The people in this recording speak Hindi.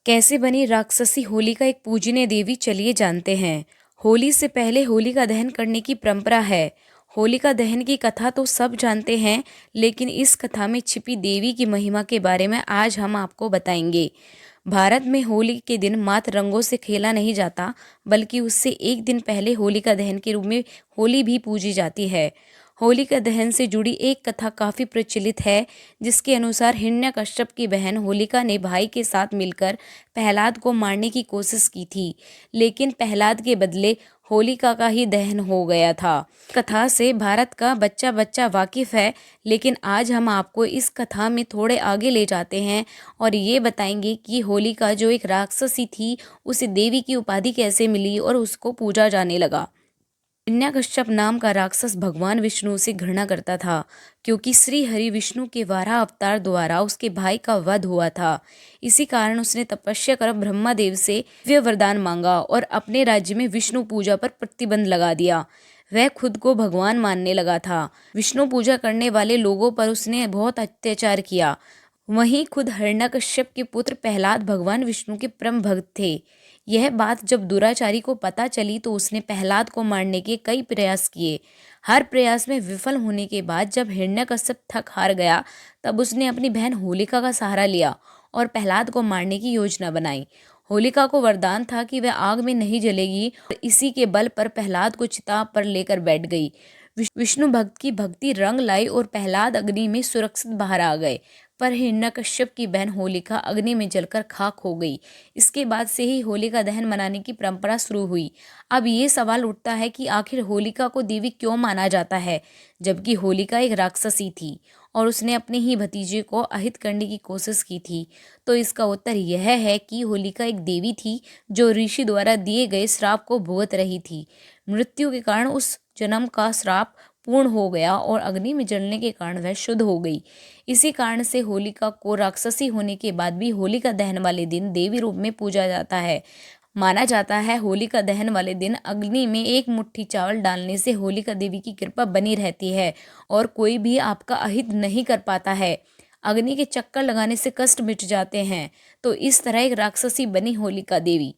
कैसे बनी राक्षसी होलिका एक पूजनीय देवी, चलिए जानते हैं। होली से पहले होलिका दहन करने की परंपरा है। होलिका दहन की कथा तो सब जानते हैं, लेकिन इस कथा में छिपी देवी की महिमा के बारे में आज हम आपको बताएंगे। भारत में होली के दिन मात्र रंगों से खेला नहीं जाता, बल्कि उससे एक दिन पहले होलिका दहन के रूप में होली भी पूजी जाती है। होलिका दहन से जुड़ी एक कथा काफ़ी प्रचलित है, जिसके अनुसार हिरण्यकश्यप की बहन होलिका ने भाई के साथ मिलकर प्रहलाद को मारने की कोशिश की थी, लेकिन प्रहलाद के बदले होलिका का ही दहन हो गया था। कथा से भारत का बच्चा बच्चा वाकिफ है, लेकिन आज हम आपको इस कथा में थोड़े आगे ले जाते हैं और ये बताएंगे कि होलिका जो एक राक्षसी थी, उसे देवी की उपाधि कैसे मिली और उसको पूजा जाने लगा। हिरण्यकश्यप नाम का राक्षस भगवान विष्णु से घृणा करता था, क्योंकि श्री हरि विष्णु के वाराह अवतार द्वारा उसके भाई का वध हुआ था। इसी कारण उसने तपस्या कर ब्रह्मा देव से दिव्य वरदान मांगा और अपने राज्य में विष्णु पूजा पर प्रतिबंध लगा दिया। वह खुद को भगवान मानने लगा था। विष्णु पूजा करने वाले लोगों पर उसने बहुत अत्याचार किया। वहीं खुद हिरण्यकश्यप के पुत्र प्रहलाद भगवान विष्णु के परम भक्त थे। यह बात जब दुराचारी को पता चली तो उसने प्रहलाद को मारने के कई प्रयास किए। हर प्रयास में विफल होने के बाद जब हिरण्यकश्यप थक हार गया, तब उसने अपनी बहन होलिका का सहारा लिया और प्रहलाद को मारने की योजना बनाई। होलिका को वरदान था कि वह आग में नहीं जलेगी और इसी के बल पर प्रहलाद को चिता पर लेकर बैठ गई। विष्णु भक्त की भक्ति रंग लाई और प्रहलाद अग्नि में सुरक्षित बाहर आ गए, पर हिरण्यकश्यप की बहन होलिका अग्नि में जलकर खाक हो गई। इसके बाद से ही होलिका दहन मनाने की परंपरा शुरू हुई। अब ये सवाल उठता है कि आखिर होलिका को देवी क्यों माना जाता है, जबकि होलिका एक राक्षसी थी और उसने अपने ही भतीजे को अहित करने की कोशिश की थी। तो इसका उत्तर यह है कि होलिका एक देवी थी जो ऋषि द्वारा दिए गए श्राप को भुगत रही थी। मृत्यु के कारण उस जन्म का श्राप पूर्ण हो गया और अग्नि में जलने के कारण वह शुद्ध हो गई। इसी कारण से होलिका को राक्षसी होने के बाद भी होलिका दहन वाले दिन देवी रूप में पूजा जाता है। माना जाता है होलिका दहन वाले दिन अग्नि में एक मुट्ठी चावल डालने से होलिका देवी की कृपा बनी रहती है और कोई भी आपका अहित नहीं कर पाता है। अग्नि के चक्कर लगाने से कष्ट मिट जाते हैं। तो इस तरह एक राक्षसी बनी होलिका देवी।